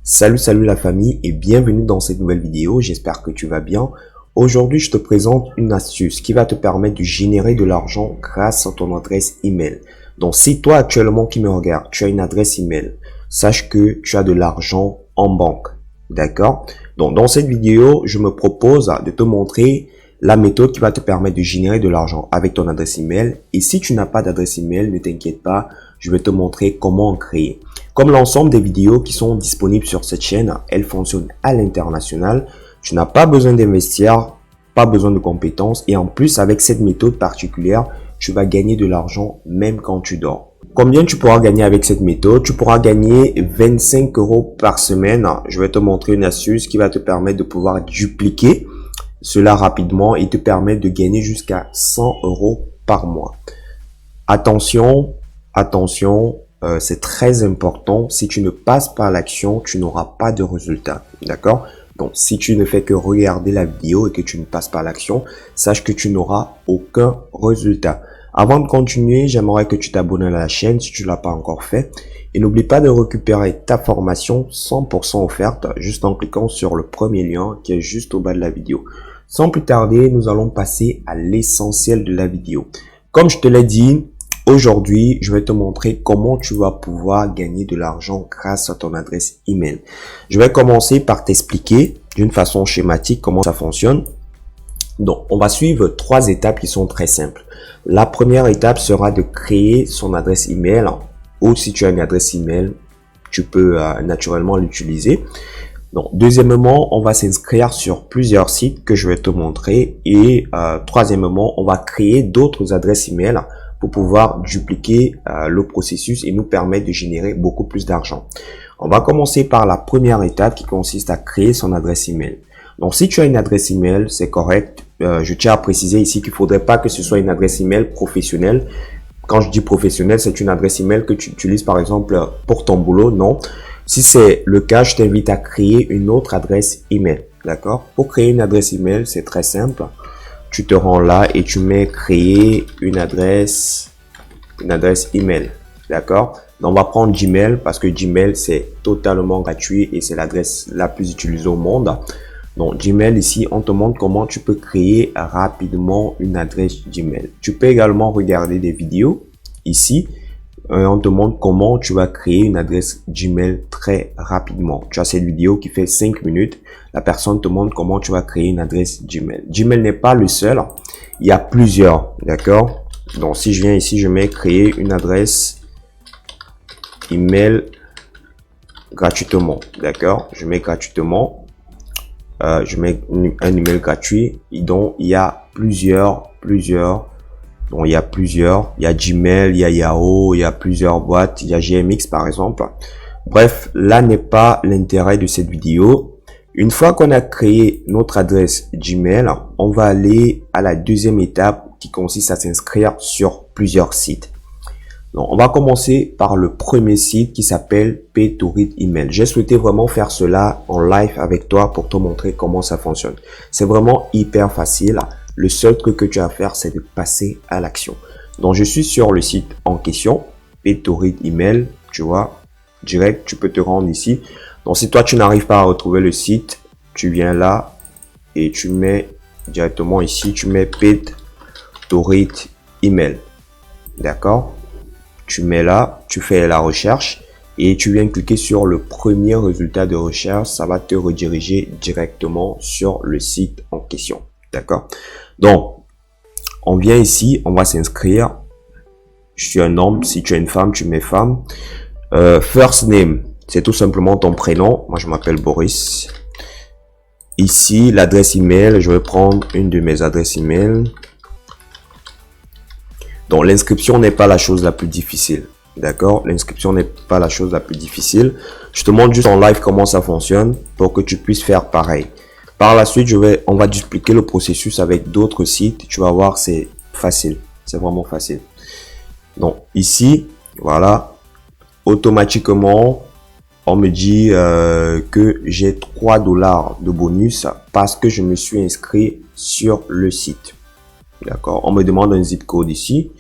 Salut la famille et bienvenue dans cette nouvelle vidéo, j'espère que tu vas bien. Aujourd'hui, je te présente une astuce qui va te permettre de générer de l'argent grâce à ton adresse email. Donc, si toi actuellement qui me regardes, tu as une adresse email, sache que tu as de l'argent en banque. D'accord? Donc, dans cette vidéo, je me propose de te montrer la méthode qui va te permettre de générer de l'argent avec ton adresse email. Et si tu n'as pas d'adresse email, ne t'inquiète pas, je vais te montrer comment en créer. Comme l'ensemble des vidéos qui sont disponibles sur cette chaîne, elles fonctionnent à l'international. Tu n'as pas besoin d'investir, pas besoin de compétences. Et en plus, avec cette méthode particulière, tu vas gagner de l'argent même quand tu dors. Combien tu pourras gagner avec cette méthode? Tu pourras gagner 25 € par semaine. Je vais te montrer une astuce qui va te permettre de pouvoir dupliquer cela rapidement et te permettre de gagner jusqu'à 100 € par mois. Attention, c'est très important. Si tu ne passes pas à l'action, tu n'auras pas de résultat. D'accord? Donc, si tu ne fais que regarder la vidéo et que tu ne passes pas à l'action, sache que tu n'auras aucun résultat. Avant de continuer, j'aimerais que tu t'abonnes à la chaîne si tu ne l'as pas encore fait. Et n'oublie pas de récupérer ta formation 100% offerte juste en cliquant sur le premier lien qui est juste au bas de la vidéo. Sans plus tarder, nous allons passer à l'essentiel de la vidéo. Comme je te l'ai dit, aujourd'hui, je vais te montrer comment tu vas pouvoir gagner de l'argent grâce à ton adresse email. Je vais commencer par t'expliquer d'une façon schématique comment ça fonctionne. Donc, on va suivre 3 étapes qui sont très simples. La première étape sera de créer son adresse email, ou si tu as une adresse email, tu peux naturellement l'utiliser. Donc, deuxièmement, on va s'inscrire sur plusieurs sites que je vais te montrer. Et troisièmement, on va créer d'autres adresses email pour pouvoir dupliquer le processus et nous permettre de générer beaucoup plus d'argent. On va commencer par la première étape qui consiste à créer son adresse email. Donc, si tu as une adresse email, c'est correct. Je tiens à préciser ici qu'il ne faudrait pas que ce soit une adresse email professionnelle. Quand je dis professionnelle, c'est une adresse email que tu utilises par exemple pour ton boulot. Non. Si c'est le cas, je t'invite à créer une autre adresse email. D'accord? Pour créer une adresse email, c'est très simple. Tu te rends là et tu mets créer une adresse email. D'accord? Donc, on va prendre Gmail parce que Gmail, c'est totalement gratuit et c'est l'adresse la plus utilisée au monde. Donc, Gmail, ici, on te montre comment tu peux créer rapidement une adresse Gmail. Tu peux également regarder des vidéos ici. On te montre comment tu vas créer une adresse Gmail très rapidement. Tu as cette vidéo qui fait 5 minutes. La personne te montre comment tu vas créer une adresse Gmail. Gmail n'est pas le seul. Il y a plusieurs. D'accord? Donc, si je viens ici, je mets créer une adresse email gratuitement. D'accord? Je mets gratuitement. Je mets un email gratuit. Et donc, il y a plusieurs. Donc, il y a Gmail, il y a Yahoo, il y a plusieurs boîtes, il y a GMX par exemple. Bref, là n'est pas l'intérêt de cette vidéo. Une fois qu'on a créé notre adresse Gmail, on va aller à la deuxième étape qui consiste à s'inscrire sur plusieurs sites. Donc, on va commencer par le premier site qui s'appelle Pay to Read Email. J'ai souhaité vraiment faire cela en live avec toi pour te montrer comment ça fonctionne. C'est vraiment hyper facile. Le seul truc que tu as à faire, c'est de passer à l'action. Donc, je suis sur le site en question, Pay to Read Email, tu vois, direct, tu peux te rendre ici. Donc, si toi, tu n'arrives pas à retrouver le site, tu viens là et tu mets directement ici, tu mets Pay to Read Email. D'accord? Tu mets là, tu fais la recherche et tu viens cliquer sur le premier résultat de recherche. Ça va te rediriger directement sur le site en question. D'accord? Donc, on vient ici, on va s'inscrire. Je suis un homme. Si tu es une femme, tu mets femme. First name, c'est tout simplement ton prénom. Moi, je m'appelle Boris. Ici, l'adresse email, je vais prendre une de mes adresses email. Donc, l'inscription n'est pas la chose la plus difficile. D'accord? L'inscription n'est pas la chose la plus difficile. Je te montre juste en live comment ça fonctionne pour que tu puisses faire pareil. Par la suite, on va dupliquer le processus avec d'autres sites. Tu vas voir, c'est facile. C'est vraiment facile. Donc, ici, voilà, automatiquement, on me dit que j'ai 3 $ de bonus parce que je me suis inscrit sur le site. D'accord? On me demande un zip code ici.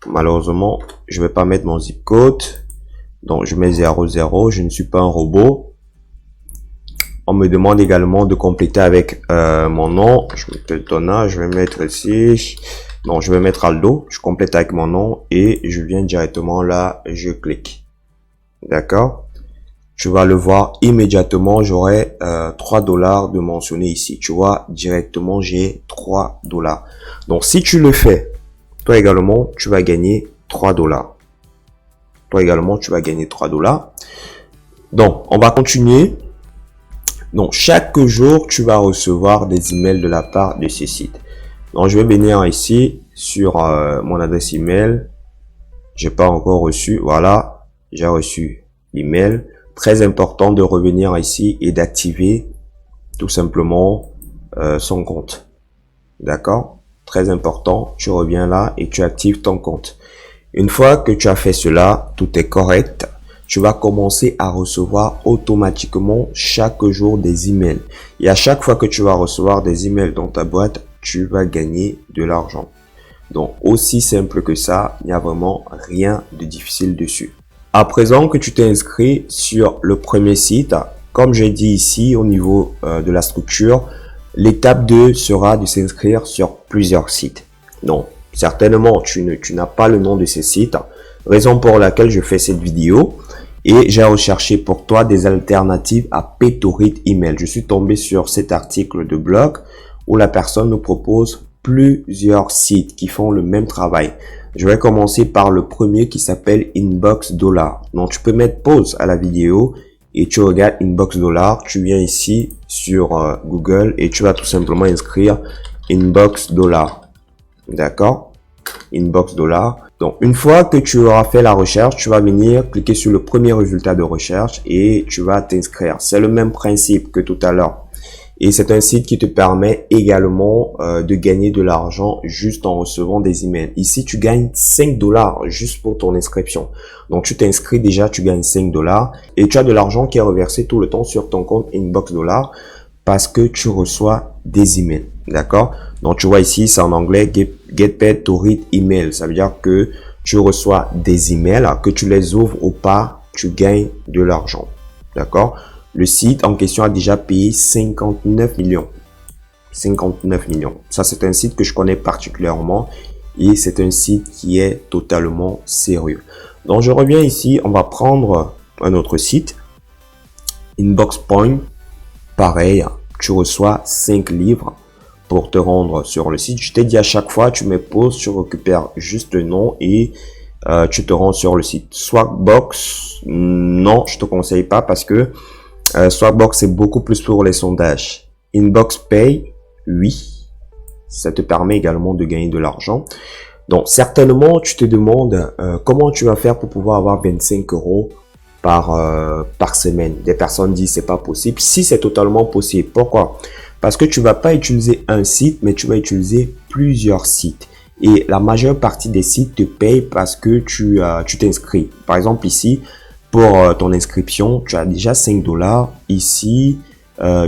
Malheureusement, je vais pas mettre mon zip code. Donc, je mets 00. Je ne suis pas un robot. On me demande également de compléter avec mon nom. Je vais te le donner, je vais mettre ici. Non, je vais mettre Aldo. Je complète avec mon nom et je viens directement là, je clique. D'accord? Tu vas le voir immédiatement, j'aurai 3 dollars de mentionner ici. Tu vois, directement, j'ai 3 dollars. Donc, si tu le fais, toi également, tu vas gagner 3 dollars. Toi également, tu vas gagner 3 dollars. Donc, on va continuer. Donc, chaque jour, tu vas recevoir des emails de la part de ce site. Donc, je vais venir ici sur mon adresse email. J'ai pas encore reçu. Voilà, j'ai reçu l'email. Très important de revenir ici et d'activer tout simplement son compte. D'accord? Très important. Tu reviens là et tu actives ton compte. Une fois que tu as fait cela, tout est correct. Tu vas commencer à recevoir automatiquement chaque jour des emails. Et à chaque fois que tu vas recevoir des emails dans ta boîte, tu vas gagner de l'argent. Donc, aussi simple que ça, il n'y a vraiment rien de difficile dessus. À présent que tu t'es inscrit sur le premier site, comme j'ai dit ici au niveau de la structure, l'étape 2 sera de s'inscrire sur plusieurs sites. Donc, certainement, tu n'as pas le nom de ces sites, raison pour laquelle je fais cette vidéo. Et j'ai recherché pour toi des alternatives à PayToRit Email. Je suis tombé sur cet article de blog où la personne nous propose plusieurs sites qui font le même travail. Je vais commencer par le premier qui s'appelle Inbox Dollar. Donc, tu peux mettre pause à la vidéo et tu regardes Inbox Dollar. Tu viens ici sur Google et tu vas tout simplement inscrire Inbox Dollar. D'accord? Inbox Dollar. Donc, une fois que tu auras fait la recherche, tu vas venir cliquer sur le premier résultat de recherche et tu vas t'inscrire. C'est le même principe que tout à l'heure. Et c'est un site qui te permet également de gagner de l'argent juste en recevant des emails. Ici, tu gagnes 5 dollars juste pour ton inscription. Donc, tu t'inscris déjà, tu gagnes 5 dollars et tu as de l'argent qui est reversé tout le temps sur ton compte Inbox Dollar parce que tu reçois des emails. D'accord? Donc, tu vois ici, c'est en anglais Get Paid to Read Email. Ça veut dire que tu reçois des emails, que tu les ouvres ou pas, tu gagnes de l'argent. D'accord? Le site en question a déjà payé 59 millions. 59 millions. Ça, c'est un site que je connais particulièrement et c'est un site qui est totalement sérieux. Donc, je reviens ici. On va prendre un autre site. Inbox Point. Pareil, tu reçois 5 livres pour te rendre sur le site. Je t'ai dit à chaque fois, tu mets pause, tu récupères juste le nom et tu te rends sur le site. Swagbox, non, je te conseille pas parce que Swagbox, c'est beaucoup plus pour les sondages. Inbox Pay, oui, ça te permet également de gagner de l'argent. Donc, certainement, tu te demandes comment tu vas faire pour pouvoir avoir 25 € par semaine. Des personnes disent c'est pas possible. Si, c'est totalement possible. Pourquoi? Parce que tu vas pas utiliser un site, mais tu vas utiliser plusieurs sites. Et la majeure partie des sites te payent parce que tu t'inscris. Par exemple, ici, pour ton inscription, tu as déjà 5 dollars. Ici,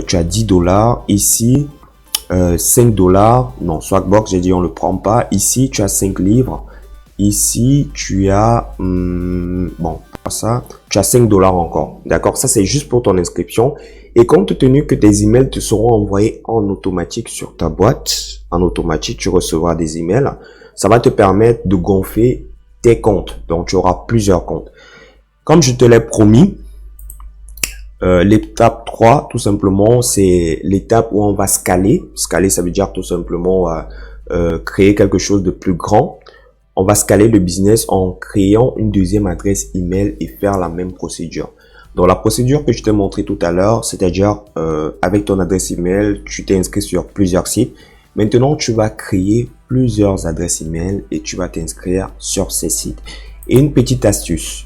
tu as 10 dollars. Ici, 5 dollars. Non, Swagbox, j'ai dit on le prend pas. Ici, tu as 5 livres. Ici, tu as... bon, ça, tu as 5 dollars encore. D'accord? Ça, c'est juste pour ton inscription. Et compte tenu que tes emails te seront envoyés en automatique sur ta boîte, en automatique, tu recevras des emails. Ça va te permettre de gonfler tes comptes. Donc, tu auras plusieurs comptes. Comme je te l'ai promis, l'étape 3, tout simplement, c'est l'étape où on va scaler. Scaler, ça veut dire tout simplement créer quelque chose de plus grand. On va scaler le business en créant une deuxième adresse email et faire la même procédure. Donc, la procédure que je t'ai montré tout à l'heure, c'est-à-dire avec ton adresse email, tu t'es inscrit sur plusieurs sites. Maintenant, tu vas créer plusieurs adresses email et tu vas t'inscrire sur ces sites. Et une petite astuce,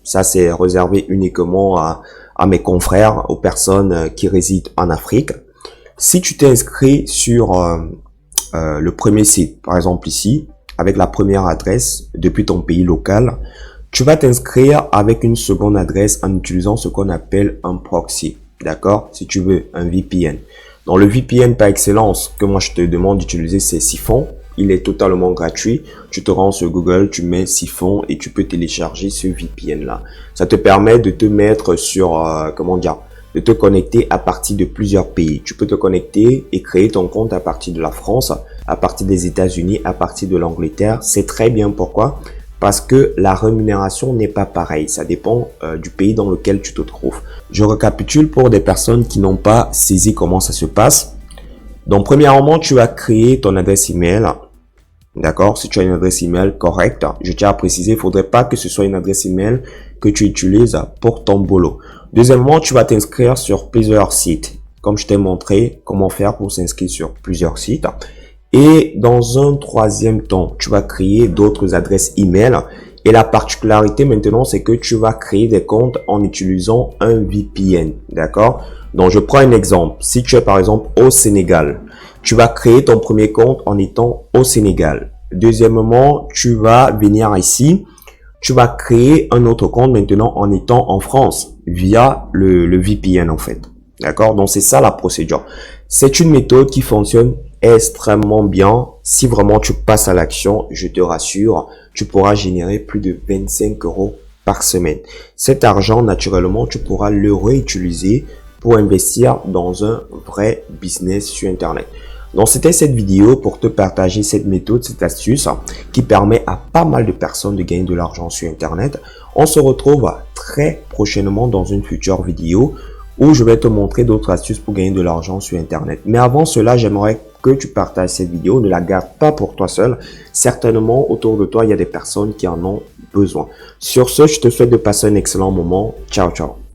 ça c'est réservé uniquement à mes confrères, aux personnes qui résident en Afrique. Si tu t'es inscrit sur le premier site, par exemple ici, avec la première adresse depuis ton pays local, tu vas t'inscrire avec une seconde adresse en utilisant ce qu'on appelle un proxy. D'accord? Si tu veux, un VPN. Donc, le VPN par excellence que moi je te demande d'utiliser, c'est Siphon. Il est totalement gratuit. Tu te rends sur Google, tu mets Siphon et tu peux télécharger ce VPN là. Ça te permet de te mettre sur, comment dire, de te connecter à partir de plusieurs pays. Tu peux te connecter et créer ton compte à partir de la France, à partir des États-Unis, à partir de l'Angleterre. C'est très bien. Pourquoi? Parce que la rémunération n'est pas pareille. Ça dépend du pays dans lequel tu te trouves. Je récapitule pour des personnes qui n'ont pas saisi comment ça se passe. Donc, premièrement, tu vas créer ton adresse email. D'accord? Si tu as une adresse email correcte, je tiens à préciser, il faudrait pas que ce soit une adresse email que tu utilises pour ton boulot. Deuxièmement, tu vas t'inscrire sur plusieurs sites. Comme je t'ai montré comment faire pour s'inscrire sur plusieurs sites. Et dans un troisième temps, tu vas créer d'autres adresses email. Et la particularité maintenant, c'est que tu vas créer des comptes en utilisant un VPN. D'accord? Donc, je prends un exemple. Si tu es par exemple au Sénégal, tu vas créer ton premier compte en étant au Sénégal. Deuxièmement, tu vas venir ici. Tu vas créer un autre compte maintenant en étant en France via le VPN en fait. D'accord? Donc, c'est ça la procédure. C'est une méthode qui fonctionne extrêmement bien. Si vraiment tu passes à l'action, je te rassure, tu pourras générer plus de 25 € par semaine. Cet argent, naturellement, tu pourras le réutiliser pour investir dans un vrai business sur Internet. Donc, c'était cette vidéo pour te partager cette méthode, cette astuce qui permet à pas mal de personnes de gagner de l'argent sur Internet. On se retrouve très prochainement dans une future vidéo où je vais te montrer d'autres astuces pour gagner de l'argent sur Internet. Mais avant cela, j'aimerais que tu partages cette vidéo. Ne la garde pas pour toi seul. Certainement, autour de toi, il y a des personnes qui en ont besoin. Sur ce, je te souhaite de passer un excellent moment. Ciao, ciao.